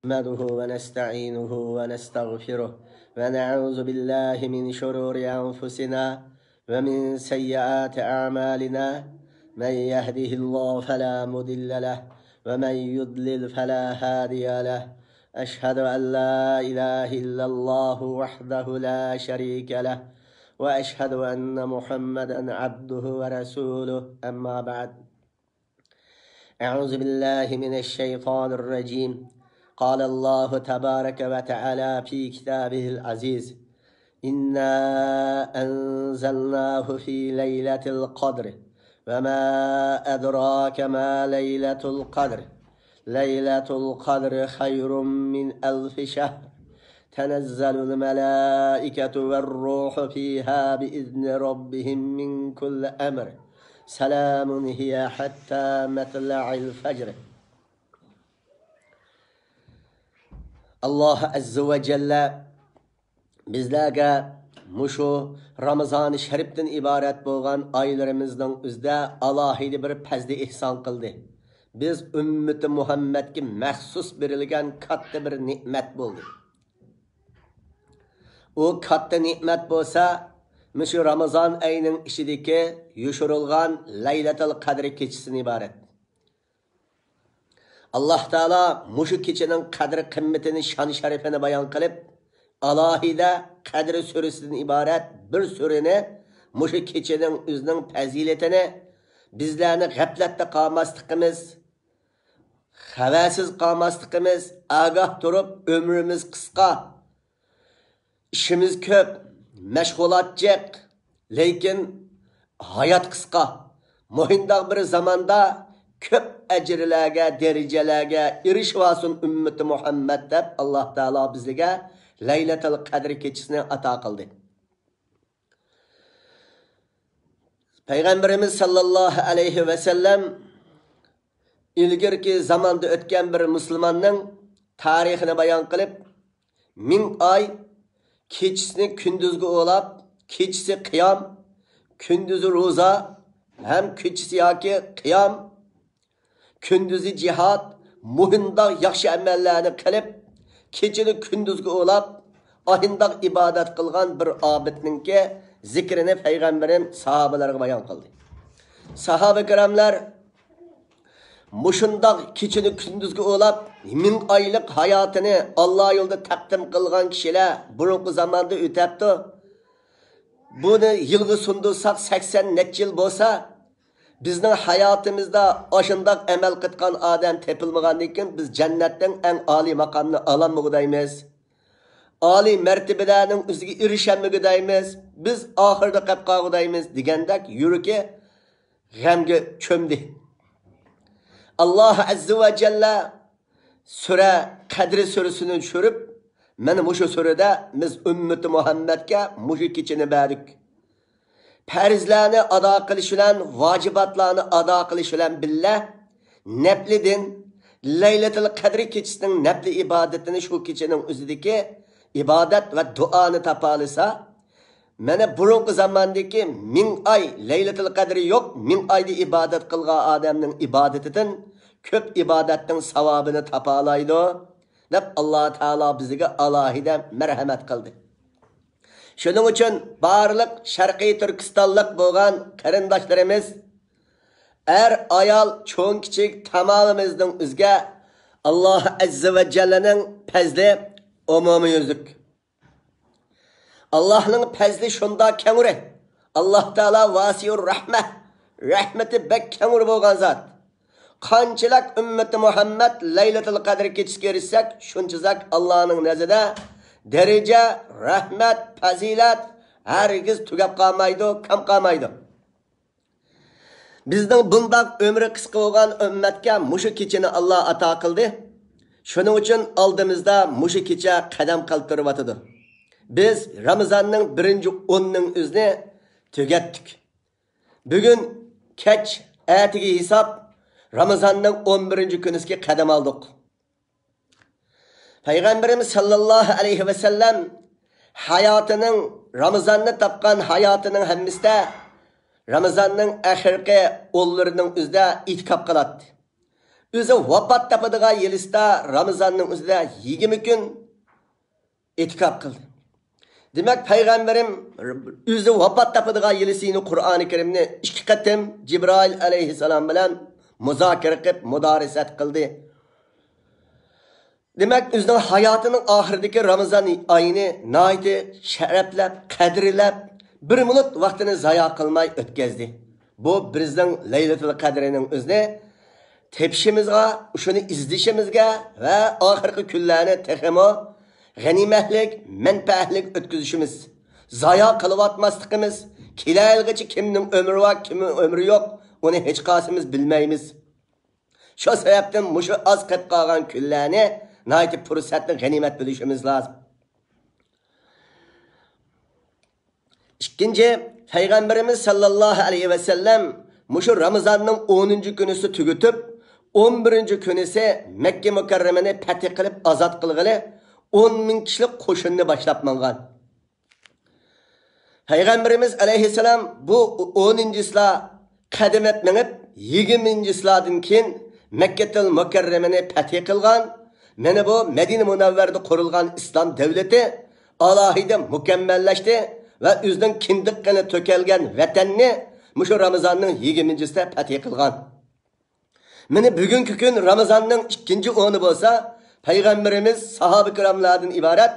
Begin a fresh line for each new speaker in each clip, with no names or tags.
نحمده ونستعينه ونستغفره ونعوذ بالله من شرور أنفسنا ومن سيئات أعمالنا من يهده الله فلا مضل له ومن يضلل فلا هادي له أشهد أن لا إله إلا الله وحده لا شريك له وأشهد أن محمدا عبده ورسوله أما بعد أعوذ بالله من الشيطان الرجيم قال الله تبارك وتعالى في كتابه العزيز إنا أنزلناه في ليلة القدر وما أدراك ما ليلة القدر ليلة القدر خير من 1000 شهر تنزل الملائكة والروح فيها بإذن ربهم من كل أمر سلام هي حتى مطلع الفجر. Allah Azze ve Celle bizlerge muşu Ramazan-ı Şerif'ten ibaret bolgan aylarımızdan üzde alahidi bir pezdi ihsan kıldı. Biz ümmeti Muhammed'e mahsus berilgen katta bir nimet buldu. O katta nimet bolsa muşu Ramazan ayının içindeki yuşurulgan Laylatul Kadr keçisini ibaret. Allah Teala muşu keçinin kadri kıymetini, şan-ı şerifini bayan kılıp alahide kadri süresinden ibaret bir süreni muşu keçinin özünün faziletini bizlerini gaflatda kalmaslıkımız, havasiz kalmaslıkımız, agah durup ömrümüz kıska, işimiz köp, meşgulatcık, lekin hayat kıska. Muhindaq bir zamanda köp ecirlerge, derecelerge erişivasın ümmeti Muhammed deb Allah Teala bizlige Laylatul Kadr keçisini ata kıldı. Peygamberimiz sallallahu aleyhi ve sellem ilgirki zamanda ötken bir Müslümanın tarihini bayan kılıp 1000 ay keçisini kündüzgü olap, keçisi kıyam, kündüzü roza, hem keçisi yaki kıyam, kündüzü cihat, muhindaq yaxşı əməllərini qilib, keçini kündüzgü olap, ahindaq ibadet qılğan bir abidninki zikrini Peygamberim sahabelerine bayan kıldı. Sahabe kiramlar muşundaq keçini kündüzgü olap, 1000 aylık hayatını Allah yolunda takdim kılğan kişiler burunqu zamanda ötepti. Bunu yılgı sundursak 80 neçə yıl bolsa, bizning hayatımızda aşındak emel kıtkan adam tepilmağandikin biz cennetten en âli makamını alanmıgıdaymiz. Âli mertebelerinin üzüge erişenmıgıdaymiz. Biz ahırda kapqağıdaymiz digendek yürüki gemge çömdi. Allah Azze ve Celle süre Kadri süresini çürüp men muşu sürede biz ümmeti Muhammed'e muşu keçini berdik. Perzlerini ada kılış bilen, vacibatlarını ada kılış bilen billah, neplidin, Laylatul Kadr keçisinin nepli ibadetini şu keçinin üzerindeki ibadet ve duanı tapalısa, mene burunqu zamandaki 1000 ay Laylatul Kadr yok, 1000 ayda ibadet kılga adamın ibadetinden, köp ibadetten savabını tapalaydı. Nep Allah Teala bizige alahide merhamet kıldı. Şunun için barlık Şarkı Türkistanlık boğan karindaşlarımız ayal çoğun kiçik tamamımızdan üzge Allah Azze ve Celle'nin pezli umumi yüzlük. Allah'ın pezli şunda kemure. Allah Teala vasiyur rahmet. Rahmeti bek kemur boğan zat. Kançılak ümmeti Muhammed Laylatul Kadr keçisi erişsek şunçızak Allah'ın nezide derece, rahmet, fazilet herkes tugap kalmaydı, kam kalmaydı. Bizden bundak ömrü kısa olan ümmetke muşu keçini Allah ata kıldı. Şunun için aldığımızda muşu keçe kadam kaldırıp atıdı. Biz Ramazan'ın birinci 10'nun üzerine tügettik. Bugün keç, ertegi hesap Ramazan'ın 11. günüske kadam aldık. Peygamberimiz sallallahu aleyhi ve sellem hayatının Ramazan'ını tapkan hayatının hemmisde Ramazan'ın ahirki ollarının üzde itikap kılattı. o'zi vafot topadigan yilda Ramazonning o'zida 20 kun itikof qildi. Demak, payg'ambarim o'zi vafot topadigan yilini Qur'oni Karimni 2 qatim Jibril alayhisalom bilan muzokara qilib, mudorisat qildi. Demak, o'zining hayotining oxiridagi Ramazon oyini nihoyat sharaflab, qadrlab, bir minut vaqtini zayo qilmay o'tkazdi. Bu bizning Laylatul Qadrining o'zini tepishimizga, shuni izlashimizga va oxirgi kunlarni texmo g'animatlik, manfaatlik o'tkazishimiz, zayo qilayotmasligimiz, kelayilgacha kimning umri va kimning umri yo'q, uni hech qaysimiz bilmaymiz. Shu sababdan mushu oz qolib qolgan kunlarni nihoyat fursatni g'animat bilishimiz lozim. İkinci, Peygamberimiz sallallahu aleyhi ve sellem mushu Ramazanning 10. kunisi tugutib, 11. kunisi Mekke mukarramani fath qilib azod qilg'ili 10 ming kishilik qo'shinni boshlab mangan. Peygamberimiz aleyhisselam bu 10-isla qadam etmengib 20-islardan keyin Mekketul mukarramani fath qilgan. Mana bu Medine Munavvarda qurilgan islom davlati alohida mukammallashdi ve o'zining kindiqqini to'kalgan vatanni mushu Ramazonning 20-isida fath qilgan. Mana bugungi kun Ramazonning 2-o'ni bo'lsa, payg'ambarimiz sahoba kiramlardan iborat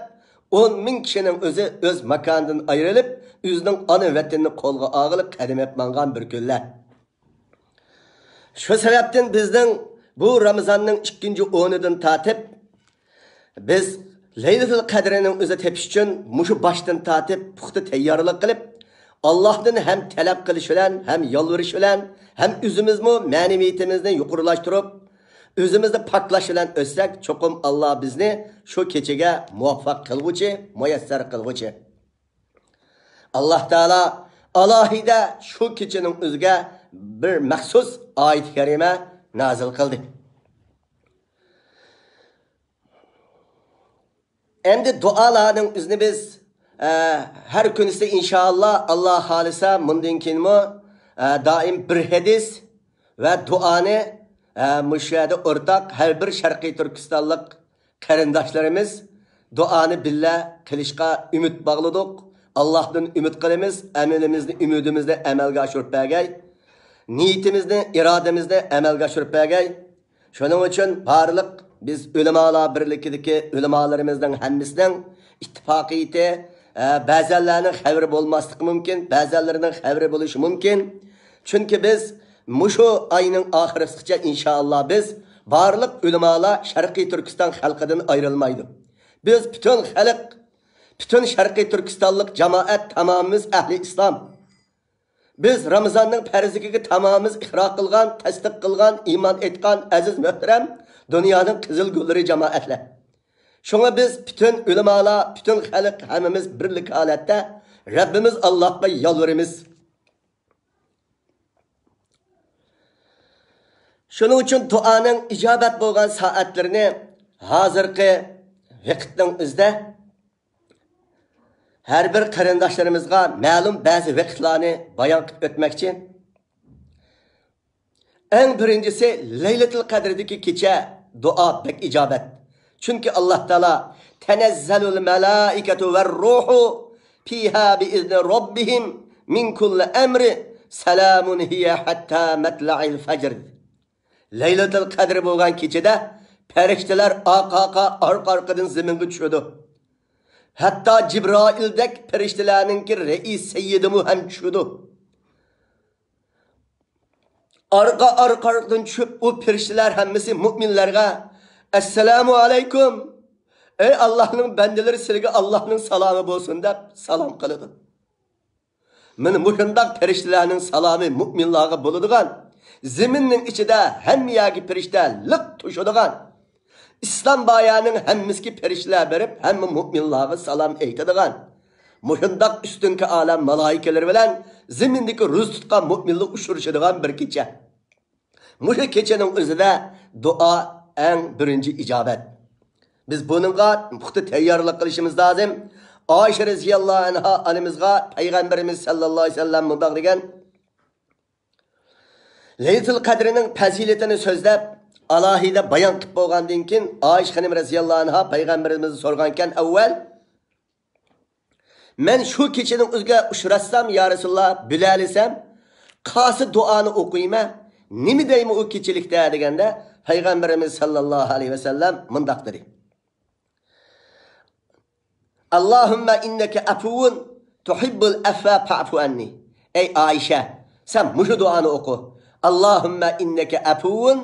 10 ming kishining o'zi o'z makonidan ayrilib, o'zining ona vatanini qo'lga olib qadam etmangan bir kunlar. Shu sababdan bizning bu Ramazonning 2-o'nidan tatib biz Laylatul Qadrining o'zi tepish uchun mushu boshdan tatib puxta tayyorlik qilib, Allohdan ham talab qilish bilan, ham yolvurish bilan, ham o'zimizmi ma'naviyatimizni yuqorilashtirib, o'zimizni paklash bilan o'tsak, cho'qim Alloh bizni shu kechaga muvaffaq qilguchi, muyassar qilguchi. Alloh taolo alohida shu kechaning o'ziga bir maxsus oyat karima nazil qildi. Endi dualarning o'zini biz her kunisi inşallah Allah halisa bundan keyinmi doim bir hadis ve duani müşahede ortak her bir Sharqiy Turkistonlik qarindoshlarimiz duani billa qilishga umid bog'ladik. Allohdan umid qilamiz, amalimizni, umidimizni amalga oshirib bergay, niyatimizni, irodamizni amalga oshirib bergay. Shuning uchun barliq biz ulamolar birlikidagi ulamolarimizning hammasining ittifoqiyati ba'zanlarning xabari bo'lmasligi mumkin, ba'zanlarining xabari bo'lishi mumkin. Chunki biz mushu oyning oxirigacha inshaalloh biz barliq ulamolar Sharqiy Turkiston xalqidan ayrilmaydi. Biz butun xalq, butun Sharqiy Turkistonlik jamoat tamomimiz ahli islom. Biz Ramazonning farziga tamomimiz iqror qilgan, tasdiq qilgan, iymon etgan aziz muhtaram dunyoning qizil gullari jamoatlar. Şuna biz bütün ulamolar, bütün xalq hammamiz birlik holatda Rabbimiz Allohga yolvoramiz. Shuning uchun duoning ijobat bo'lgan soatlarini hozirgi vaqtning o'zida har bir qarindoshlarimizga ma'lum ba'zi vaqtlarni bayon qilib o'tmoqchi. Eng birinchisi Laylatul Qadrdagi kecha duo bek ijobat. Çünkü Allah Teala tenezzalul melaiketu ve ruhu fiha biizni rabbihim min kulli emri selamun hiye hatta matla'il fajr. Laylatul Qadr bo'lgan kechada farishtalar arqa-arqadan zaminga tushadi. Hatta Cibrail'dek farishtalarninki reis seyyidimu ham tushadi. Arqa-arqadan tushib o farishtalar hammasi mu'minlarga Esselamu aleyküm. Ey Allah'ın bendeleri sizge Allah'ın salamı bolsun deb salam kılıdı. Meni muhundaq periştelerinin salamı müminlarga boluduğan, zeminnin içinde hem yagi perişte lık tuşuduğan, İslam bayanın hemmiski perişteler berip hem müminlarga salam eytediğan, muhundaq üstünki alem malaikeleri bilen zemindeki ruz tutkan müminlik uçuruşuduğan bir kecha. Muşu kechenin özüde dua en birinci icabet. Biz bununla puxta tayyorlik qilishimiz lozim. Ayşe radhiyallohu anha anamizga Peygamberimiz sallallohu alayhi vasallam mundaq degan: Laylatul Qadrining fazilatini so'zlab, alohida bayon qilib bo'lgandan keyin Oyisha xonim roziyallohu anha payg'ambarimizni so'rgankan avval men shu kechining o'ziga uchratsam ya Rasululloh bilalisam qaysi duoni o'qiyman nima deyman u kechilikda deganda payg'ambarimiz sallallohu alayhi vasallam mundoq dedi. Allahumma innaka afuvun tuhibbul afwa fa'fu anni. Ey Oyisha, sen mushu duoni o'qi. Allahumma innaka afuvun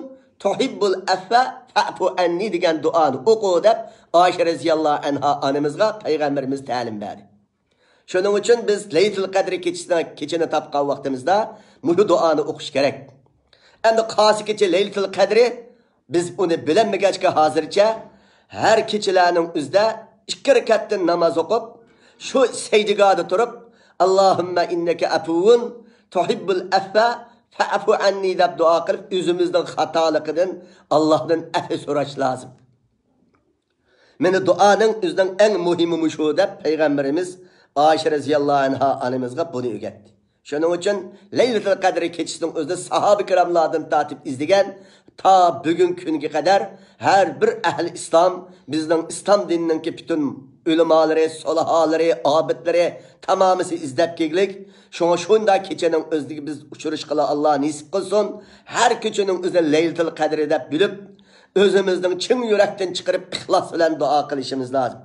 tuhibbul afwa fa'fu anni degan duoni o'qi deb Oyisha roziyallohu anha onamizga payg'ambarimiz ta'lim berdi. Shuning uchun biz Laylatul Qadr kechini topgan vaqtimizda mushu duoni o'qish kerak. Endi qaysi kecha Laylatul Qadri biz uni bilinmagachga hozircha har kechalarning o'zida 2 rakatdan namoz o'qib, shu sajdaga turib, Allohumma innaka afuvun tuhibbul afwa fa'fu anni deb duo qilib, o'zimizning xatoliqidan Allohdan afv so'rash lozim. Meni duoning o'zidan eng muhimi shu deb payg'ambarimiz Oyisha roziyallohu anha onamizga buni o'rgatdi. Shuning uchun Laylatul Qadr kechisining o'zida sahoba kiramlardan tatib izlagan ta bugun kunga qadar har bir ahli islom bizning islom dinining bütün ulamolari, solihalari, obidlari tamomisi izlab keldik. Shunga shunda kechaning o'ziga biz uchirish qila Alloh nasib qilsin. Har kechaning o'zida Laylatul Qadr deb bilib, o'zimizning chin yurakdan chiqarib ixlos bilan duo qilishimiz lozim.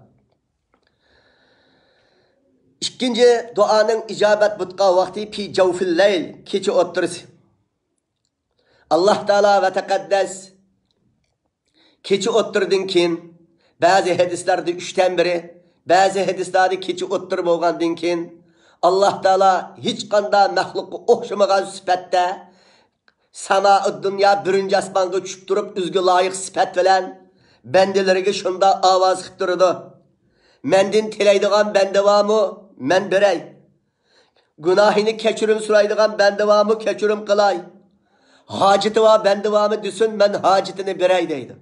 İkinci duanın icabet butqa vakti fi cevfil leyl kecha o'ttirisi. Allah Teala ve tekaddes kecha o'ttirdan keyin bazı hadislerde 3'ten biri, bazı hadislerde kecha o'ttir bo'lgandan keyin Allah Teala hech qanday mahluqqa o'xshamagan sifatda samaud dunyo birinchi osmonga tushib turib o'ziga loyiq sifat bilan bandalariga shunda ovoz qilib turdi. Mendin tilaydigan bende varmı? Men birey. Günahını keçirim suraydigan bende varmı? Keçirim kılay. Haceti var bende varmı? Düşün men hacetini birey deydim.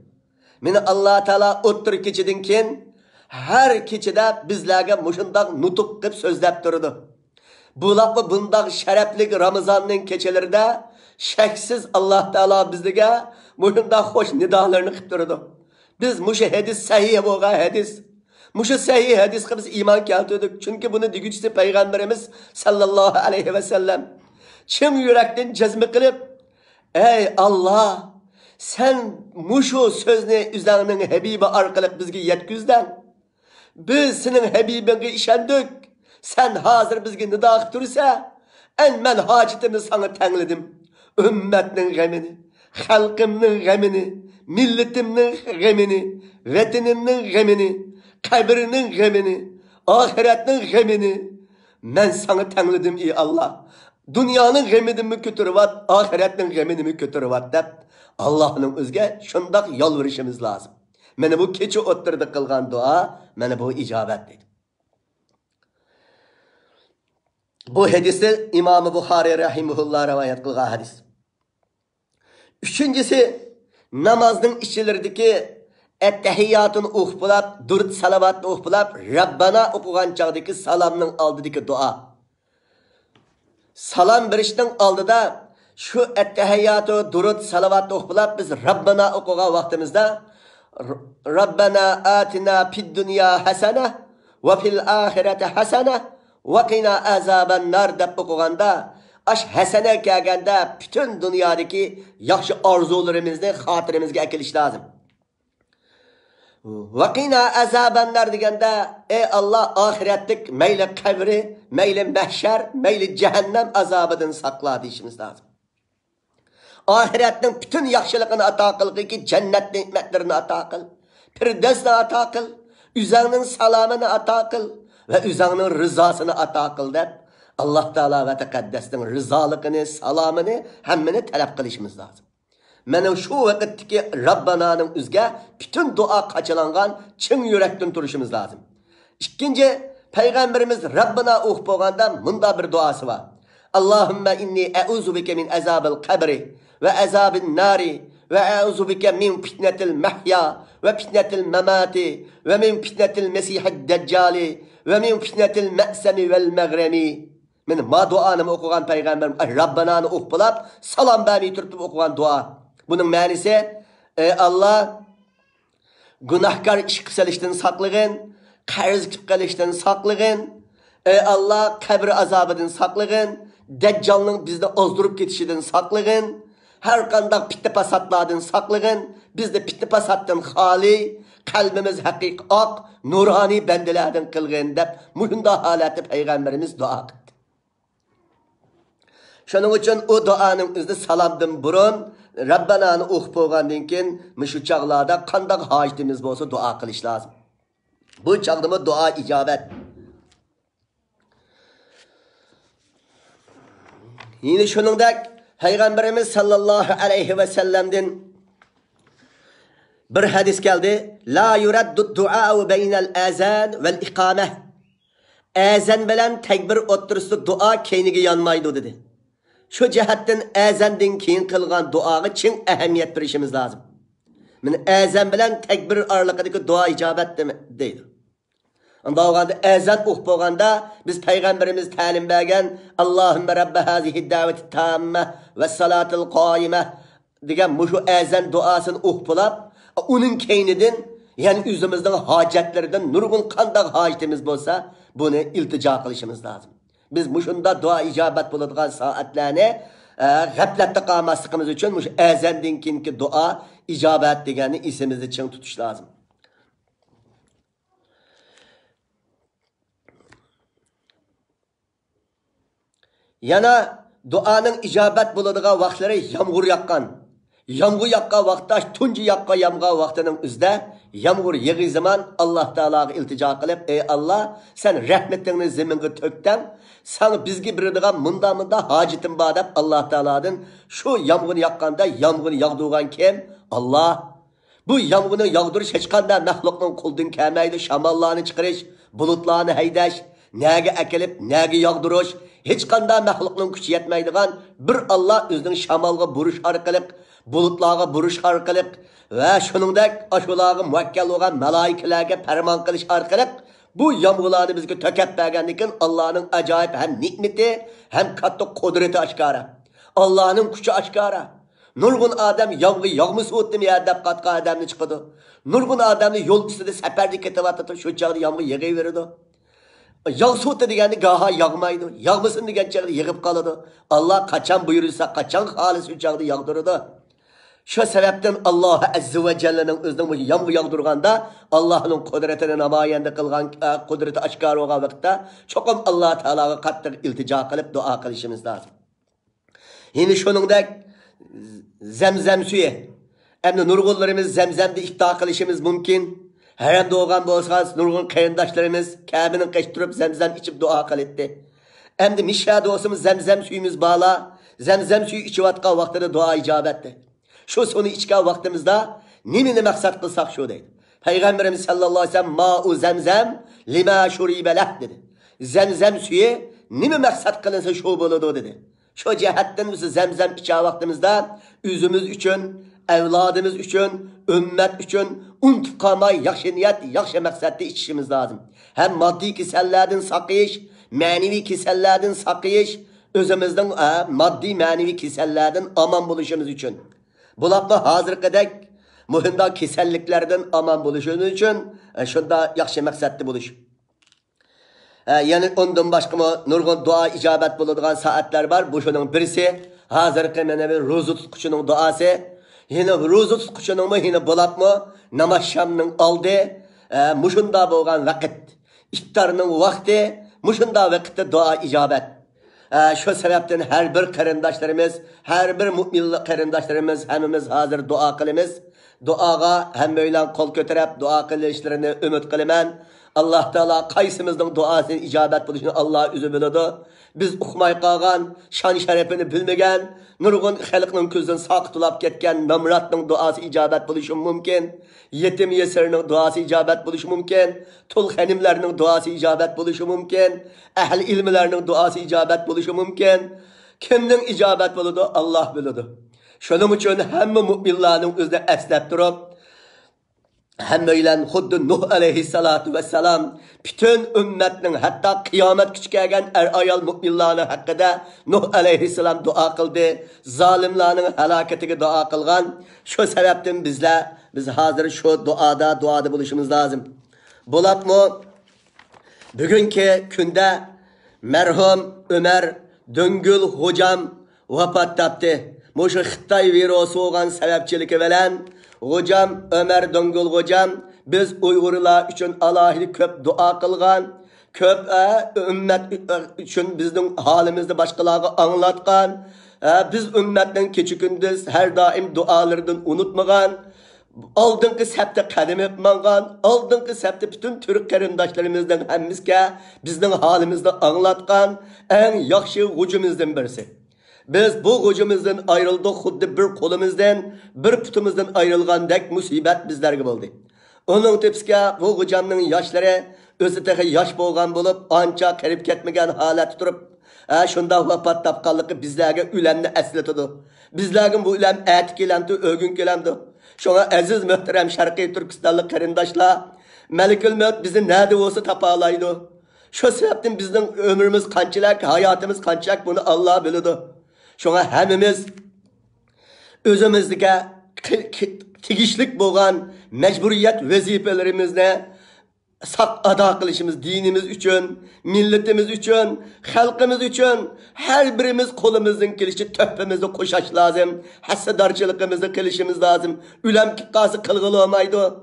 Meni Allah Teala o'ttir keçidin keyin her keçide bizlerge muşundak nutuk qilib sözlep durdu. Bulaq ve bundak şereflik Ramazan'ın keçelerinde şeksiz Allah Teala bizlege muşundak hoş nidalarını qilib durdu. Biz muşu hadis sahih bo'lgan hadis. Muşu sahih hadisga biz iman keltirdik. Çünkü bunu digüçsi Peygamberimiz sallallahu aleyhi ve sellem çim yürekten cezmi kılıp ey Allah sen muşu sözünü üzerinin Habibi arkalık bizge yetküzden. Biz senin Habibine işendik. Sen hazır bizge nida dursa en men hacetini sana tenledim. Ümmetinin gemini, halkımның gemini, milletimnin gemini, vetinimnin gemini, kabrinin gemini, ahiretinin gemini men sana tenledim ey Allah. Dünyanın gemini kötürüvat, ahiretinin gemini kötürüvat deb Allah'ın özge şundak yalvarışımız lazım. Meni bu kecha o'ttirdi qilgan dua, meni bu icabet dedi. Bu hadisi İmam Buxoriy rahimahullah rivayet qilgan hadis. Üçüncüsü namazning ichilaridagi ettehiyyatını o'qib, durud salavatni o'qib, Rabbana o'qigan chaqdagi salomning oldidagi dua. Salam berishning oldida şu ettehiyyatı, durud salavatni o'qib, biz Rabbana o'qigan vaqtimizda Rabbana atina fid dunya hasana ve fil ahireti hasana ve qina azaban nar deb o'qiganda aş hasana kelganda bütün dünyadaki yaxshi orzularimizni xotirimizga akilish lozim. Ve qina azaban nar deganda ey Allah ahiretlik meyli kabri, meyli mahşer, meyli cehennem azabından saqla deyishimiz lozim. Ahiretning bütün yaxshiligini ato qil, ki cennet nimetlerini ato qil, firdevsni ato qil, üzerinin salamını ato qil ve üzerinin rızasını ato qil deb Allah Teala ve Tekaddes'nin rızalıkını, salamını hemmini talep qilishimiz lazım. Mana şu vaqtdagi Rabbana'nın üzge bütün dua qaçılangan çın yürekten turuşumuz lazım. İkinci, Peygamberimiz Rabbana o'qib bo'lganda munda bir duası var. Allahümme inni e'uzu bike min azabil kabri ve azabin nari ve e'uzu bike min fitnetil mahya ve fitnetil memati ve min fitnetil mesihid deccali ve min fitnetil me'semi vel megremi. Men ma duanımı okugan Peygamberim Rabbana'nı o'qib salam bermey turib okugan dua. Bunun ma'nisi Ey Allah, günahkar iş qilishdan saqlag'in, qarz qilishdan saqlag'in. Ey Allah, qabr azobidan saqlag'in, Dajjalning bizni ozdirib ketishidan saqlag'in, har qanday fitna fasodlardan saqlag'in, bizni fitna fasoddan xoli, qalbimiz haqiqiy oq, nuroniy bandalardan qilg'in deb mushunda holatda payg'ambarimiz duo qildi. Shuning uchun o duoning o'zida salomdan burun Rabbanani o'qib bo'lgandan keyin mushu chaqlarda qanday hojatimiz bo'lsa duo qilish lozim. Bu chaqdimi duo ijobat. Yine shuningdek Peygamberimiz sallallahu aleyhi ve sellem'den bir hadis geldi. La yuraddu du'a beynel azan vel iqameh. Azan bilan tekbir o'ttirisida duo keyniga yanmaydi dedi. Şu cihatdan azandan keyin qilgan duoga chin ahamiyat berishimiz lozim. Min azan bilan tekbir oralig'idagi duo ijobat deydi. Onda olganda azan o'qib bo'lganda biz payg'ambarimiz ta'lim bergan Allohumma rabba hazihi da'vati tamma va salatil qoyima degan mushu azan duosini o'qib bo'lib, uning keynidan ya'ni o'zimizning hojatlaridan nurg'un qanday hojatimiz bo'lsa, buni iltijo qilishimiz lozim. Biz mushunda duo ijobat bo'ladigan soatlarni g'aflatda qolmasligimiz uchun mush azandan keyingi duo ijobat deganni esimizda ching tutish lozim. Yana duoning ijobat bo'ladigan vaqtlari yomg'ir yoqqan. Yomg'ir yoqqan vaqtda tunji yoqqan yomg'ir vaqtining o'zida yomg'ir yig'i zaman Alloh taologa iltijo qilib, ey Alloh, sen rahmatingni zaminga to'kding. Sana bizga beradigan munda hojitim bor deb Alloh taolodan shu yomg'ir yoqqanda yomg'ir yog'dirgan kim? Alloh. Bu yomg'irni yog'dirish hech qanday mahluqning qo'lidan kelmaydi. Shamollarni chiqarish, bulutlarni haydash, naga akilib, naga yog'dirish hech qanday mahluqning kuchi yetmaydigan bir Alloh o'zining shamolga burish orqali, bulutlarga burish orqali va shuningdek ashularga muvakkal bo'lgan malaikalarga farmon qilish orqali bu yomg'irlarni bizga to'kab bergandan keyin Allohning ajoyib ham ne'mati, ham katta qudrati oshkora. Allohning kuchi oshkora. Nurg'un odam yomg'ir yog'masa o'tdimi ya deb qatqa odamni chiqadi. Nurg'un odamni yo'l ustida safarda ketyapti, shu chog'da yomg'ir yig'averadi. Yağsı o'tdi degani gaha yağmaydi. Yağmasın degan chaqda yig'ib qoladi. Alloh qachon buyursa, qachon xolis u chaqda yog'diradi. Shu sababdan Alloh azza va jallaning o'zining bu yomg'ir yog'dirganda Allohning qudratini namoyon qilgan qudrati oshkor bo'lgan vaqtda cho'qim Alloh taologa qattiq iltijo qilib duo qilishimiz lozim. Yine shuningdek zamzam suyi. Endi nurg'unlarimiz zamzamda iftor qilishimiz mumkin. Haram doğan bolsanız nurgun qarindoshlarimiz Kabe'nin qaştırıp zemzem içip dua qildi. Endi misha do'stimiz zemzem suyimiz bala, zemzem suyu içivatgan vaqtida dua ijobetdi. Shu suni ichgan vaqtimizda nimani maqsad qilsak shu deydi. Payg'ambarimiz sallallohu alayhi vasallam ma'u zamzam lima shuriba lah dedi. Zemzem suyu nima maqsad qilinsa shu bo'ladi dedi. Shu jihatdan biz zemzem içgan vaqtimizda o'zimiz uchun, evladımız üçün, ümmet üçün unutib qalmay yaxshi niyat, yaxshi maqsadda içişimiz lazım. Hem maddi kisellerden saqlayış, manevi kisellerden saqlayış, özümüzden maddi manevi kisellerden aman buluşumuz üçün. Bularla hazırqadek muhimda kiselliklerden aman buluşumuz üçün şunda yaxshi maqsadda buluş. Yani ondan başqa nurgun dua icabet buladigan saatler var. Bu şunun birisi hazırqı menevi ro'za tutquchining duosi. Yine ro'za tutquchining yine bo'lapmi namoz shamning oldi mushunda bo'lgan vaqt iftorning vaqti mushunda vaqtda duo ijobat. Shu sababdan har bir qarindoshlarimiz, har bir mu'min qarindoshlarimiz hammamiz hozir duo qilamiz. Duoga hammalar qo'l ko'tarib duo qilishlarini umid qilaman. Allah Teala qaysimizning duosini ijobat bo'lishini Alloh o'zi biladi. Biz uqmay qolgan, shon sharafini bilmagan, nurg'un xalqning ko'zidan saqitulab ketgan Namratning duosi ijobat bo'lishi mumkin. Yetim yesirning duosi ijobat bo'lishi mumkin. Tul xanimlarning duosi ijobat bo'lishi mumkin. Ahli ilmlarning duosi ijobat bo'lishi mumkin. Kimning ijobat bo'ladi Alloh biladi. Shuning uchun hamma mu'minlarning o'zida aslab turib Həmməylə xuddi Nuh aleyhissalatu vesselam bütün ümmetinin hatta kıyamet küçükəgən ayal müminlərin haqqında Nuh aleyhissalam dua qıldı. Zalimlərin həlakətinə dua qılğan. Şu səbəbdən biz hazır şu duada buluşumuz lazım. Bulapmı? Bugünkü gündə mərhum Ömer Döngül hocam vafat tapdı. Muşu Xitay virusu olan sebepçiliki veren hocam Ömer Döngül hocam biz Uygurlar üçün alahili köp dua kılgan, köp ümmet üçün bizden halimizde başkalarına anlatkan, biz ümmetten keçikindіз her daim dualardan unutmagan, aldınqı səbtə qədim etmanğan, aldınqı səbtə bütün Türk qərindaşlarımızdan həmmizkə bizden halimizde anlatkan en yaxşı gücümüzden birisi. Biz bu gücümüzden ayrıldık, xuddi bir kolumuzdan, bir putumuzdan ayrılgandek musibet bizlerge oldu. Onun tepsiga bu hocamның yaşları özü tehi yaş bolgan bolup, anca kerip ketmegen halat tutup, şunda vafat tapqanlıqı bizlerge ülemni əsletidi. Bizlergin bu ülem ətik kelamdi, ögün kelamdi. Şuna aziz möhtərəm Şərqi Türkistanlı qarindaşlar, Məlikül Mövt bizi nədə olsa tapalaydı. Şu sebepten bizden ömrümüz qançılak, hayatımız qançılak bunu Allah bilidi. Şuna hemimiz özümüzdeki tigişlik bolgan mecburiyet vazifelerimizde sak ada kılışımız dinimiz üçün, milletimiz üçün, halkımız üçün her birimiz kolumuzun kilişi töhfemizi koşaş lazım. Hassadarçılıkımızı kılışımız lazım. Ülem kikkası kılgılı olmaydı.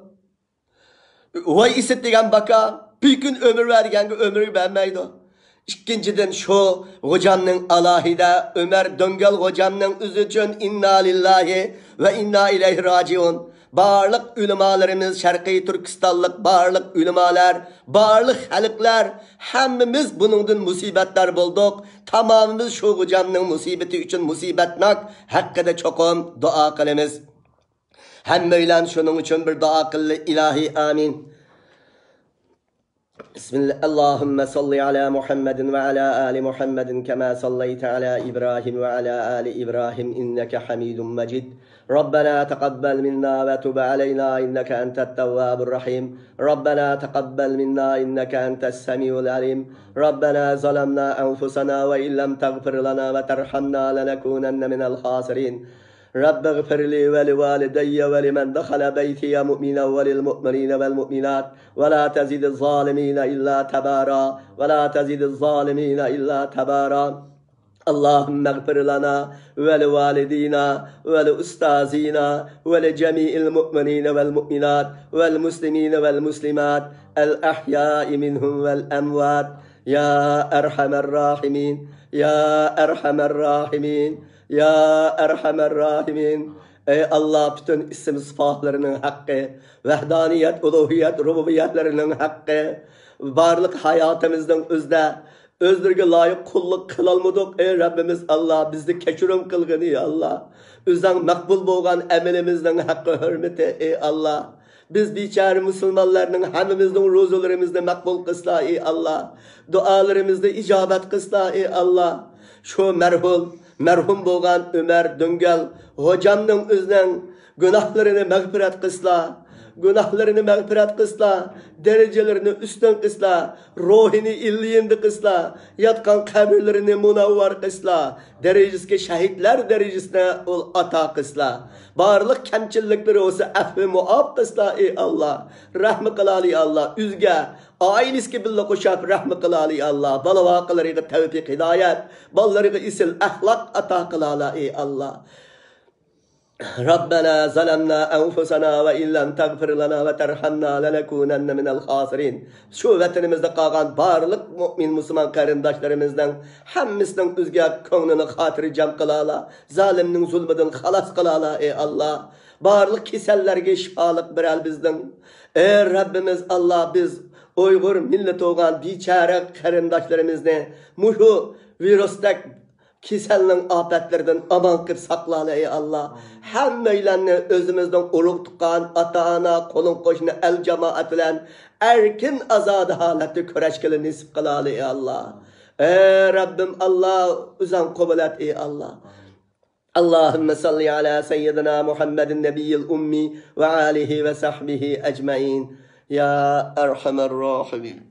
Vay isettigen baka bir gün ömür vergen ömrü vermeydi. İkinciden şu hocamның alahida Ömer Döngel hocamның üzü üçün inna lillahi ve inna ileyhi raciun. Barlık ülemalarımız, Şərqi Türkistanlık barlık ülemalar, barlık halıklar, hemmimiz bunundan musibetler bulduk. Tamamımız şu hocamның musibeti için musibetnak hakkında çokum dua kılımız. Hemmeylen şunun için bir dua kılı ilahi amin. Bismillah. Allahümme salli ala Muhammedin ve ala ali Muhammedin kema sallayte ala İbrahim ve ala ali İbrahim inneke hamidun mecid. Rabbena teqabbel minna ve tub aleyna inneke entet tevvabur rahim. Rabbena teqabbel minna inneke entes semiul alim. Rabbena zalamna enfusana ve illem teğfir lana ve terhamna lenekunenne minel khasirin. رب اغفر لي ولوالدي ولمن دخل بيتي مؤمنا وللمؤمنين والمؤمنات ولا تزد الظالمين إلا تبارا ولا تزد الظالمين إلا تبارا اللهم اغفر لنا ولوالدينا ولأستاذينا ولجميع المؤمنين والمؤمنات والمسلمين والمسلمات الأحياء منهم والأموات يا أرحم الراحمين يا أرحم الراحمين Ya Erhamer Rahimin. Ey Allah bütün isim sıfatlarının hakkı, vahdaniyet, uluhiyet, rububiyetlerinin hakkı, varlık hayatımızdan özlerge layık kulluk kılalmadık. Ey Rabbimiz Allah bizi keçirim kılgını ey Allah. Özden makbul bolgan emelimizden hakkı hürmeti ey Allah. Biz biçare Müslümanlarının hemimizden ruzularımızda makbul kısla ey Allah. Dualarımızda icabet kısla ey Allah. Şu merhum bolgan Ömer Döngel hocamның özünden günahlarını mağfiret kısla, günahlarını mağfiret kısla, derecelerini üstten kısla, ruhini illiyinde kısla, yatkan kabirlerini munavvar kısla, derecesi şehitler derecesine ata kısla, barlık kemçillikleri olsa affi muab kısla ey Allah, rahmi kılali Allah, üzge, ailesi billah koşap rahmi kılali Allah, balavaqalarıga tevfik hidayet, ballarıga isil ahlak ata kılala ey Allah. Rabbena zalemna enfusana ve illem teğfir lana ve terhamna lenekunenne minel khasirin. Şu vatanimizde kalan barlık mümin Müslüman karındaşlarımızdan hemmisinin üzge konunu hatırı cam kılala, zalimnin zulmüden halas kılala ey Allah. Barlık kisellerge şifalık birel bizden. Ey Rabbimiz Allah biz Uygur millet olan biçare karındaşlarımızdan muşu virüstek kiselnin afetlerden aman kır saklalı ey Allah. Hemmeylerini özümüzden uruk tukan ata-ana, kolun koşunu el cemaat bilen erkin azadı haleti köreşkeli nisip kılalı ey Allah. Ey Rabbim Allah uzan kabul et ey Allah. Allahümme salli ala seyyidina Muhammedin nebiyyil ummi ve alihi ve sahbihi ecmain. Ya Erhamer Rahimin.